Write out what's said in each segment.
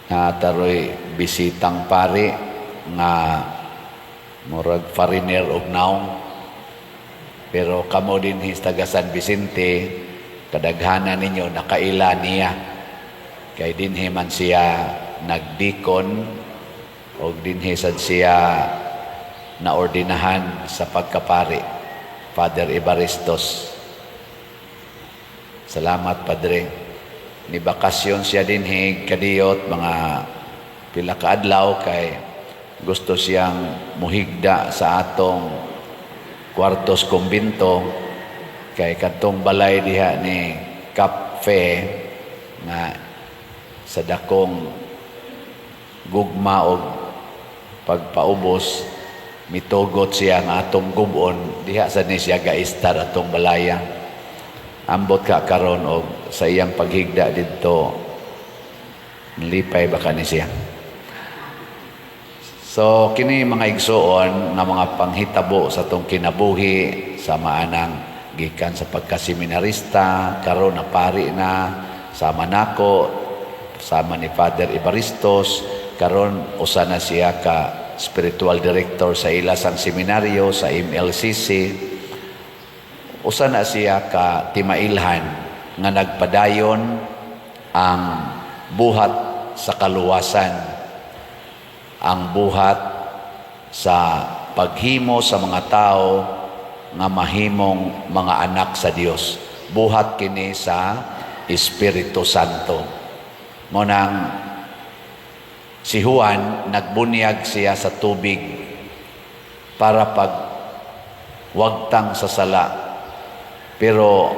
na taroy bisitang pari nga murag foreigner og naong, pero kamo din taga San Vicente, kadaghanan ninyo nakaila niya kay dinhi man siya nagdikon o dinhi sad siya naordinahan sa pagkapari, Father Evaristos. Salamat, Padre. Ni bakasyon siya dinhi kadiyot mga pila ka adlaw kay gusto siyang muhigda sa atong kwartos kumbinto kay katong balay diha ni Cafe nga sa dakong gugma o pagpaubos mitugot siya nga atong gubon diha sa ni siya gaistar atong balaya. Ambot ka karon og sa iyang paghigda didto nilipay baka ni siya. So kini mga igsoon nga mga panghitabo sa atong kinabuhi sa maanang gikan sa pagkaseminarista karon na pari na sama nako sama ni Father Evaristos, karon usa na siya ka spiritual director sa ilasang seminaryo sa MLCC. Usa na siya ka timailhan nga nagpadayon ang buhat sa kaluwasan, ang buhat sa paghimo sa mga tao nga mahimong mga anak sa Dios. Buhat kini sa Espiritu Santo. Monang si Juan nagbunyag siya sa tubig para wagtang sa sala, pero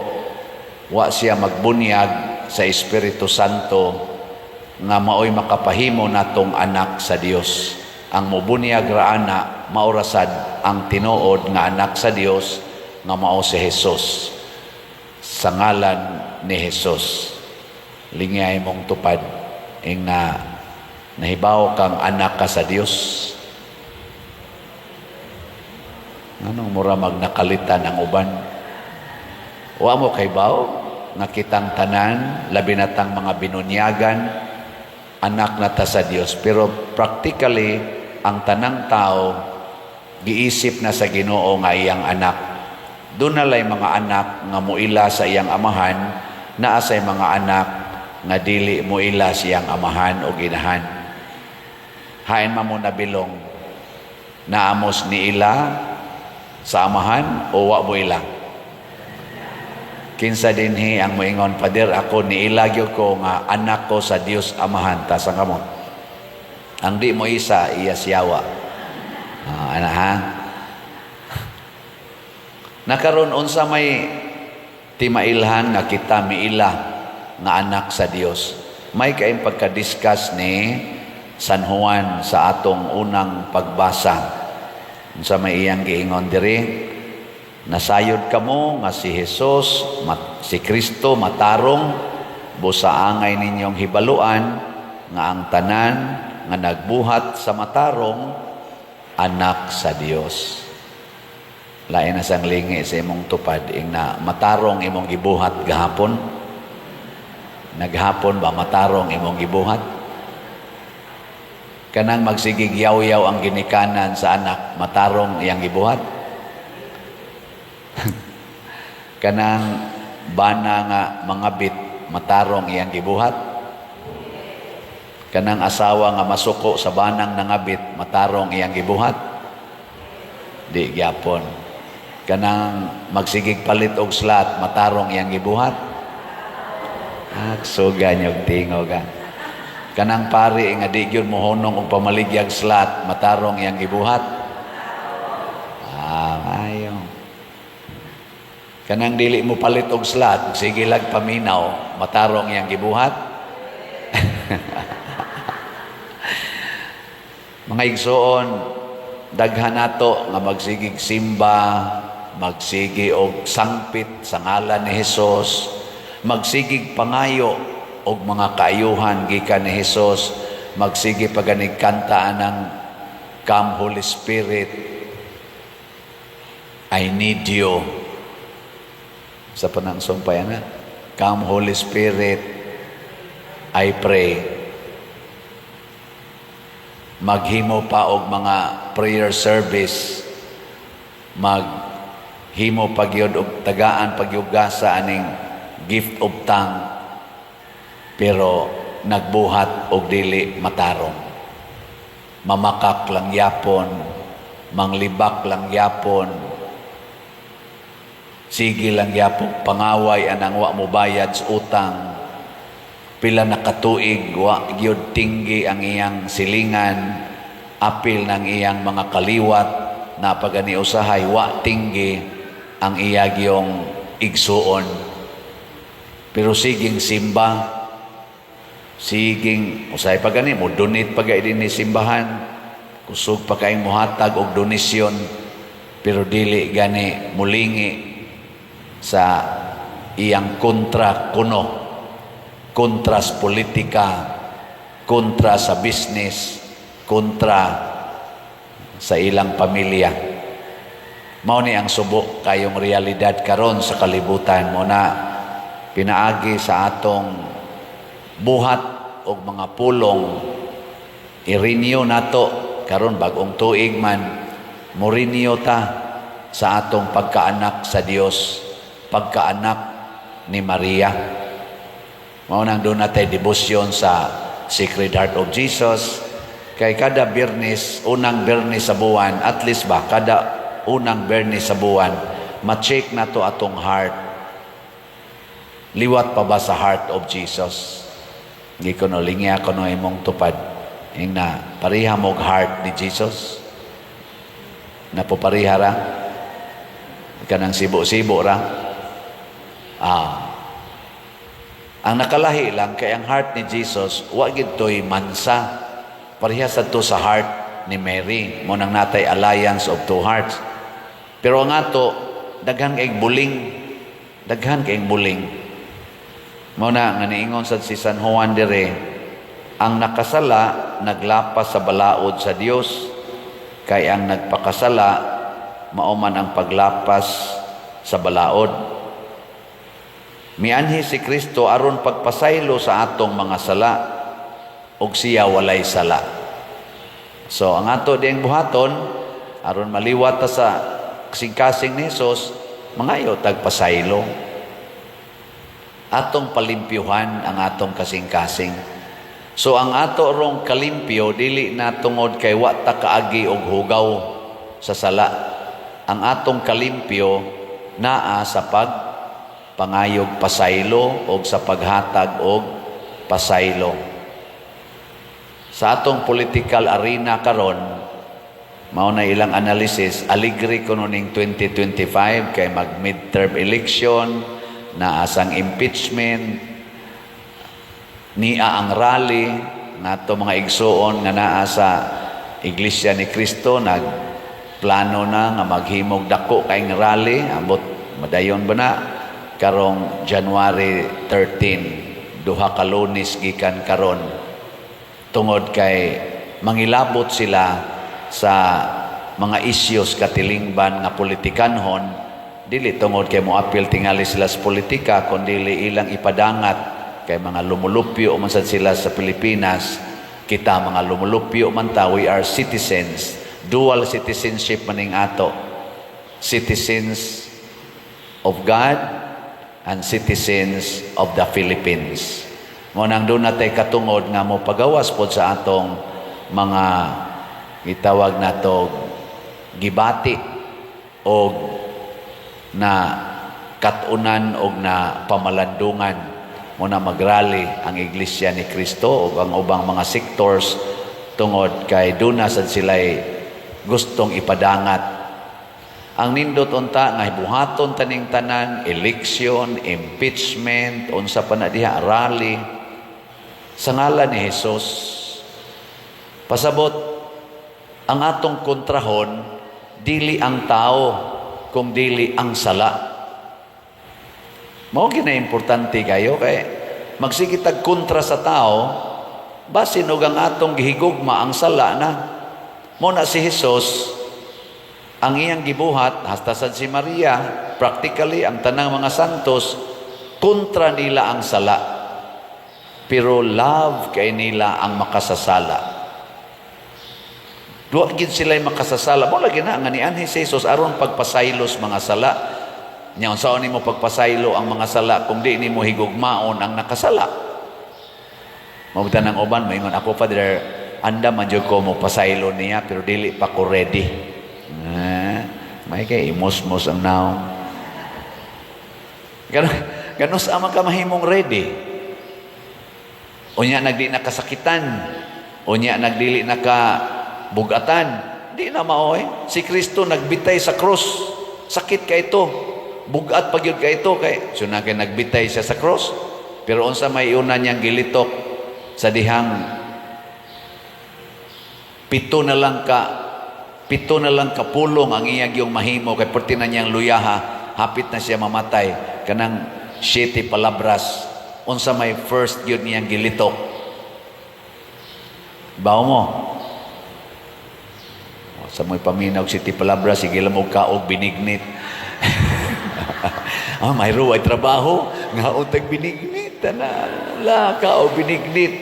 wa siya magbunyag sa Espiritu Santo nga maoy makapahimo natong anak sa Dios. Ang mobunyag ra ana maurasad ang tinuod nga anak sa Dios nga mao si Hesus. Sa ngalan ni Hesus lingay mong tupad ing nahibaw kang anak ka sa Dios. Anong mura magnakalitan ang uban? Wa mo kay baw nga kitang tanan labi na tang mga binunyagan anak na ta sa Dios, pero practically ang tanang tao giisip na sa Ginoo nga iyang anak. Doon nalay mga anak nga muila sa iyang amahan, naa say mga anak nga dili muila siyang amahan o ginahan. Hain man mo nabilong naamos ni ila sa amahan o wa mo ila. Kinsa dinhi ang moingon, Pader, ako niilagyo ko nga anak ko sa Dios amahan, ta sa kamo. Ang di mo isa, iya siyawa. Ana ha? Nakaroon unsa may timailhan nga kita miila nga anak sa Dios. May kaayong pagka-discuss ni San Juan sa atong unang pagbasa. Unsa may iyang giingon diri? Nasayod kamo nga si Jesus, si Kristo matarong, busaangay ninyong hibaluan nga ang tanan nga nagbuhat sa matarong anak sa Dios. Lain na sang lingi sa imong tupad ing na matarong imong gibuhat gahapon. Naghapon ba matarong imong gibuhat? Kanang magsigig yaw-yaw ang ginikanan sa anak, matarong iyang gibuhat? Kanang bana nga mangabit, matarong iyang gibuhat? Kanang asawa nga masuko sa banang nangabit, matarong iyang gibuhat? Di gyapon. Kanang magsigig palit og slat, matarong iyang gibuhat? Suga niyog tingo ka. Kanang pari nga di gyud mohonong og pamaligyag slat, matarong iyang gibuhat? Ayo. Kanang dili mo palit og slat, sige lag paminaw, matarong iyang gibuhat? Mga igsoon, daghan nato nga magsigig simba, magsigi og sangpit sa ngalan ni Hesus, magsigig pangayo og mga kaayuhan gikan ni Hesus, magsigi paganig kantaan ng Come Holy Spirit, I need you. Sa panang sumpayan na, Come Holy Spirit, I pray. maghimo pa og mga prayer service, maghimo pagyud og tagaan pagyugasa aning gift of tongue, pero nagbuhat og dili matarong. Mamakak lang yapon, manglibak lang yapon, sige lang yapon pangaway anang wa mo bayad sa utang, pila na katuig wa gyud tinggi ang iyang silingan, apil ng iyang mga kaliwat na pagani usahay wa tinggi ang iyagyong igsuon. Pero siging simba, siging usahay pagani mo donate pagay din ni simbahan, kusog pa kay muhatag og donasyon, pero dili gani mulingi sa iyang kontra kuno, kontra sa politika, kontra sa business, kontra sa ilang pamilya. Mao ni ang subo kayong realidad karon sa kalibutan mo na pinaagi sa atong buhat og mga pulong i-renew nato karon bagong tuig man, mo renew ta sa atong pagkaanak sa Dios, pagkaanak ni Maria. Mao nang doon natin devotion sa Sacred Heart of Jesus. Kay kada Biyernes, unang Biyernes sa buwan, at least ba, kada unang Biyernes sa buwan, ma-check na to atong heart. Liwat pa ba sa Heart of Jesus? Hindi ko no, lingi ako no imong tupad. Yung na, pariha mong heart ni Jesus. Napopariha ra. Kanang sibo-sibo ra. Ang nakalahi lang kay ang heart ni Jesus wa gid toy mansa, parehas to sa heart ni Mary, mo nang natay alliance of two hearts. Pero ang ato daghan kay buling, mo na nga niingon sa si San Juan dire, ang nakasala naglapas sa balaod sa Dios, kay ang nagpakasala mao man ang paglapas sa balaod. Mianhi si Kristo aron pagpasaylo sa atong mga sala, og siya walay sala. So ang ato diyang buhaton aron maliwat ta sa kasing-kasing ni Jesus, mangayo tagpasaylo. Atong palimpyuhan ang atong kasing-kasing. So ang ato rong kalimpyo dili na tungod kay wa ta kaagi og hugaw sa sala. Ang atong kalimpyo naa sa pangayog pasaylo o sa paghatag og pasaylo. Sa atong political arena karon, mao na ilang analysis, aligri ko ning 2025 kay mag midterm election, na asang impeachment, niya ang rally nato mga igsuon nga naa sa Iglesia ni Cristo, nagplano na nga maghimog dako kay rally, ambot madayon ba na karong January 13, duha ka Lunes gikan karon, tungod kay mangilabot sila sa mga issues katilingban nga politikanhon, dili tungod kay moapil tingali sila sa politika, kundi ilang ipadangat kay mga lumulupyo man sad sila sa Pilipinas. Kita mga lumulupyo man ta, we are citizens, dual citizenship maning ato, citizens of God and citizens of the Philippines. Mo nang doon natay katungod nga mo pagawas pod sa atong mga gitawag nato gibati o na katunan o na pamalandungan. Mo na magrally ang Iglesia ni Cristo o ang ubang mga sectors tungod kay doon na sad sila'y gustong ipadangat. Ang nindot unta nga buhaton taning tanan, election, impeachment, unsa pa na diha, rally sa ngalan ni Jesus. Pasabot ang atong kontrahon dili ang tao kung dili ang sala. Mao gina importante kayo kay magsigitag kontra sa tao basin og ang atong gihigugma ang sala na. Mo na si Jesus ang iyang gibuhat, hasta sad si Maria, practically ang tanang mga santos, kontra nila ang sala. Pero love kay nila ang makasasala. Duwa gid sila makasasala. Mo lagi na nga ni Anhi Jesus aron pagpasaylos mga sala. Nya unsaon nimo pagpasaylo ang mga sala kung di nimo higugmaon ang nakasala? Mabutan ng uban moingon ako, Father, anda man jud ko mo pasaylo niya pero dili pa ko ready. May kay imos-mos ang naong. Ganos ama ka mahimong ready. Unya nagdi na kasakitan. Unya nagdili na ka bugatan. Di na maoy. Si Kristo nagbitay sa krus. Sakit ka ito. Bugat pagyud ka ito kay suna kay nagbitay siya sa krus. Pero unsa may una niyang gilitok sa dihang pito na lang kapulong ang iyang yung mahimo kay perti na niyang luyaha, hapit na siya mamatay. Kanang 7 palabras unsa may first yun niyang gilitok. Bawo mo sa mo'y paminaw 7 palabras, sige lang mo kaog binignit. May ruway trabaho nga untag binignit la kaog binignit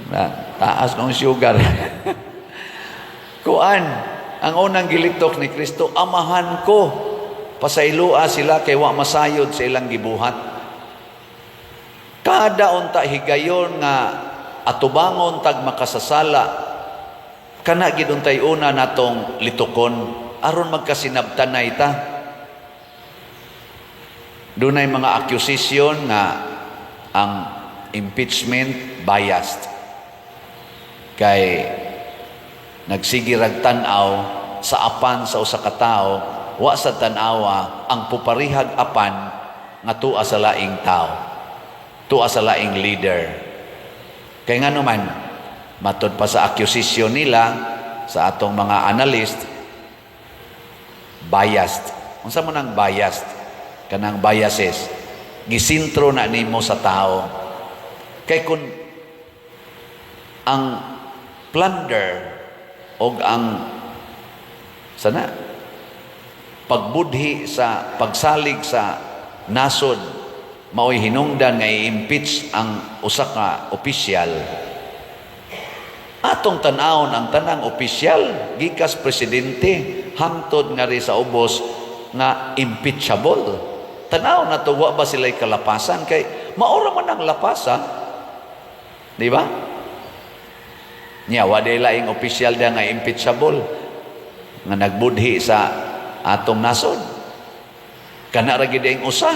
na taas ng sugar. Kuan ang unang gilitok ni Kristo, amahan ko pasaylua sila kay wa masayod sa ilang gibuhat. Kada unta higayon nga atubangon tag makasasala kana gid untay una natong litukon aron magkasinabtanay ta. Dunay mga accusation nga ang impeachment biased kay nagsigirag tan-aw sa apan sa usa ka tawo, wa sa tan-awa ang puparihag apan nga tuwa sa laing tao, tuwa sa laing leader. Kay ngano man matud pa sa accusation nila sa atong mga analyst, biased. Unsa man ang biased? Kanang biases gisintro na nimo sa tao. Kay kun ang plunder og ang sana pagbudhi sa pagsalig sa nasod mao'y hinungdan nga i-impeach ang usa ka opisyal. Atong tan-awon ang tanang opisyal gikas presidente hangtod nga ri sa ubos nga impeachable. Tanaw na to, wa ba sila'y kalapasan? Kay maura man ang lapasan. Di ba? Nya, wa day laing opisyal da nga impeachable nga nagbudhi sa atong nasod. Kana ra gid ang usa.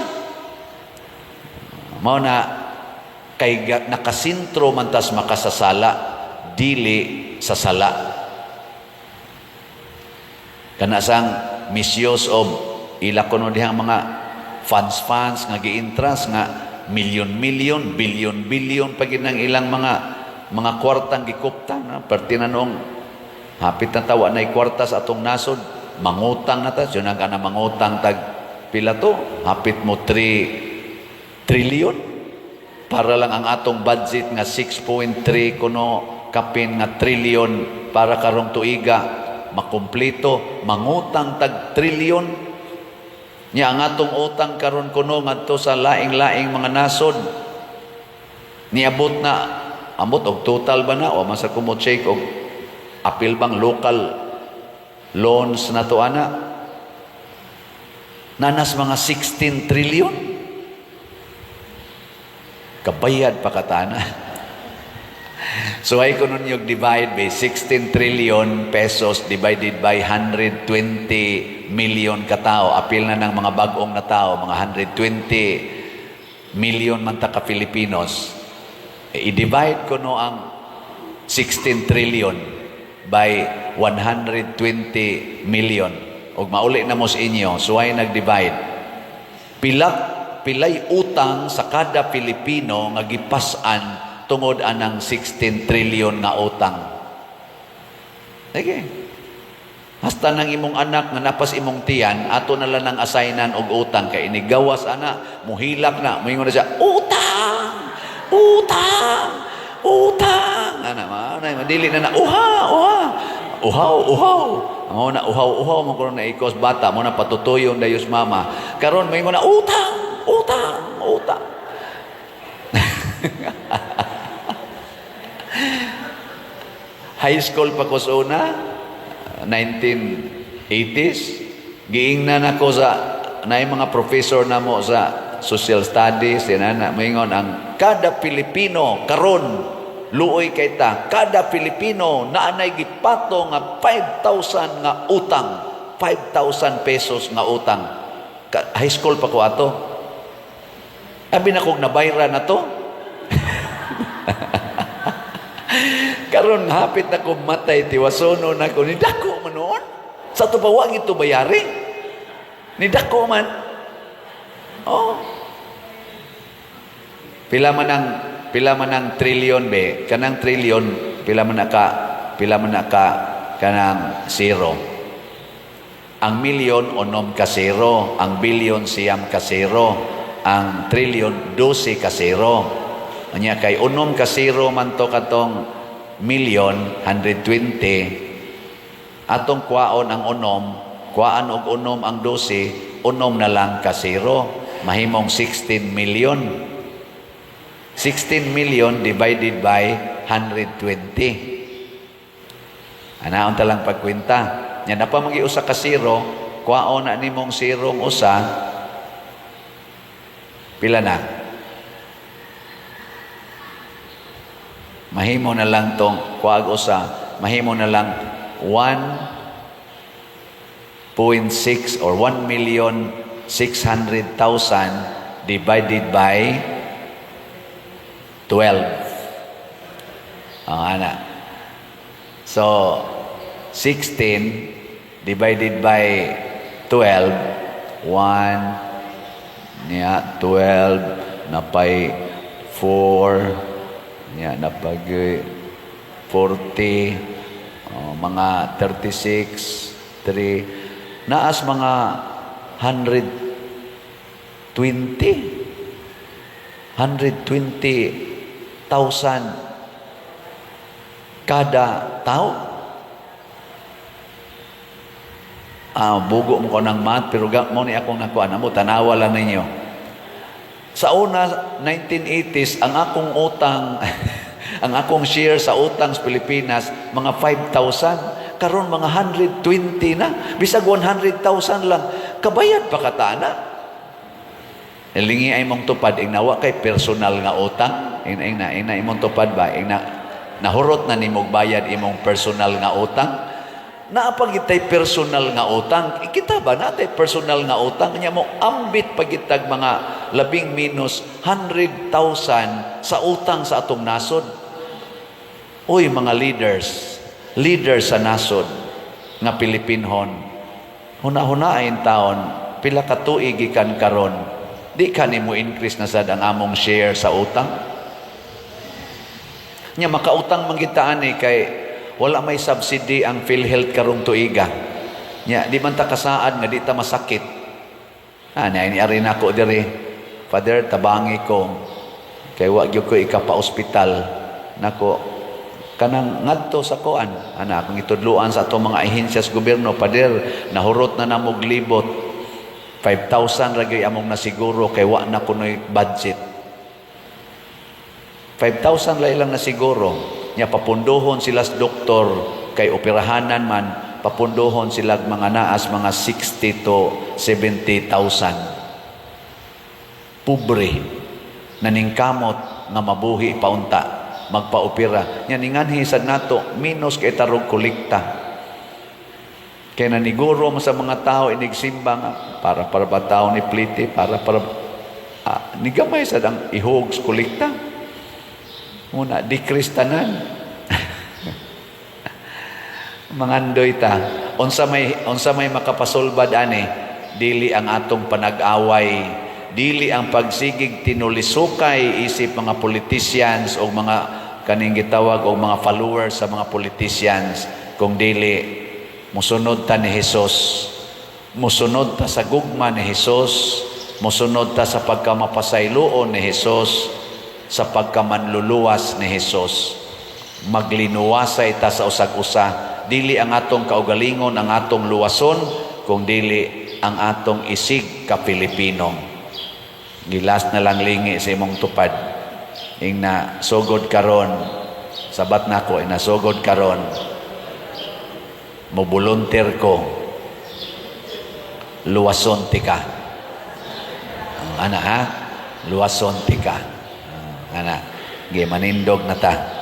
Mao na kay nakasintro man tas makasasala dili sa sala. Kana sang misuse of ila kuno dihang mga funds nga giintras nga milyon-milyon, bilyon-bilyon pag ng ilang mga kwartang gikuptan. Perti na noong hapit na tawa na kwarta sa atong nasod, mangutang na ta. Yun ang ka na mangutang tag pila to. Hapit mo 3 trillion. Para lang ang atong budget nga 6.3 kuno kapin nga trillion para karong tuiga makumpleto. Mangutang tag trillion. Nya ang atong utang karon kuno ngadto sa laing-laing mga nasod niabot na amot og total ba na o masa kumo check og apil bang local loans na to ana nanas mga 16 trillion kabayad pa katana. So ay kuno yung divide by 16 trillion pesos divided by 120 million katao. Apil na ng mga bagong na tao, mga 120 million man ta ka Filipinos. I-divide ko no ang 16 trillion by 120 million. Og mauli na mo sa inyo, so ay nag-divide. Pilay utang sa kada Pilipino nga gipas-an tungod anang 16 trillion nga utang. Okay. Hasta nang imong anak nga napas imong tiyan, ato na lang ang assignan og utang kay inigawas ana, muhilak na, moingon na siya, utang! Utang! Utang! Ana, madili na uhaw. Amo na uhaw mo kuno na ikos bata, mo na patutuyon dayos mama. Karon moingon na utang. High school pa ko sa una, 1980s. Giingnan ako sa, na mga professor na mo sa social studies, na moingon ang kada Pilipino karon luoy kay ta, kada Pilipino naanay gipato nga 5,000 nga utang, 5,000 pesos nga utang. High school pa ko ato. Abi na kog nabayra na to. Karon hapit na ko matay, tiwasono na ko, nidako man noon. Sa tubawag ito bayari. Nidako man. Oh. Pila man ang trilyon be, kanang trilyon, pila man ka kanang zero. Ang milyon onom ka zero, ang bilyon siyam ka zero, ang trilyon 12 ka zero. Anya kay unom ka zero man to katong milyon 120, atong kwaon ang unom, kuaan og unom ang 12, unom na lang ka zero, mahimong 16 million. 16 million divided by 120. Anaon ta lang pagkwenta. Nya na pa magiusa ka zero, kwaon na nimong zerong usa, pila na? Mahimo na lang tong kuag usa, mahimo na lang 1.6 or 1,600,000 divided by 12. Ana. So 16 divided by 12, 1 niya 12 napay 4 niya napag 40, mga 36, 3 naas mga 120,000 kada tao. Bugo mo ko ng math, pero mo ni akong nakuha mo, tanawa lang ninyo. Sa una, 1980s, ang akong utang, ang akong share sa utang sa Pilipinas, mga 5,000. Karon mga 120 na. Bisag 100,000 lang. Kabayad pa katana. Ilingi ay mong tupad, nawa kay personal nga utang. Ina imong tupad ba? Nahurot na nimog bayad imong personal nga utang. Naapagitay personal nga utang. Kita ba natay personal nga utang? Kanya mo ambit pagitag mga labing minus 100,000 sa utang sa atong nasod. Uy, mga leaders sa nasod nga Pilipinhon. Huna-hunain taon, pila ka tuig ikan karon. Di ka nimo increase na sad ang among share sa utang. Nya makautang manggitaan kay wala may subsidy ang PhilHealth karong tuiga. Nya di man ta kasaad nga di ta masakit. Ni ari nako diri. Father, tabangi ko kay wa gyud ko ikapa-ospital nako kanang ngadto sa kuan. Akong itudluan sa atong mga ahensya sa gobyerno, Father, nahurot na namog libot. 5,000 ra gyud among nasiguro kay wa na kunoy budget. 5,000 la ilang nasiguro. Nya papundohon sila sa doktor kay operahanan man, papundohon sila mga naas mga 60 to 70,000. Pobre naningkamot nga mabuhi paunta magpaopera. Nya ninganhi sad nato minus kay tarog kolekta. Kay naniguro mo sa mga tao inigsimba nga para ba tao ni plite para nigamay sad ang ihog sa kolekta. Muna decrease tanan. Mangandoy ta. Unsa may makapasulbad ani, dili ang atong panag-away, dili ang pagsigig tinulisukay isip mga politicians o mga kaning gitawag o mga followers sa mga politicians, kung dili musunod ta ni Hesus, musunod ta sa gugma ni Hesus, musunod ta sa pagkamapasayloon ni Hesus, sa pagkamanluluwas ni Hesus. Maglinuwasay ta sa usag-usa, dili ang atong kaugalingon ang atong luwason, kung dili ang atong isig ka Pilipino. Gilas na lang lingi sa imong tupad. Ingna sugod karon sabat nako inasugod karon mo volunteer ko luwason tika. Ana ha, luwason tika. Ana, gi manindog na ta.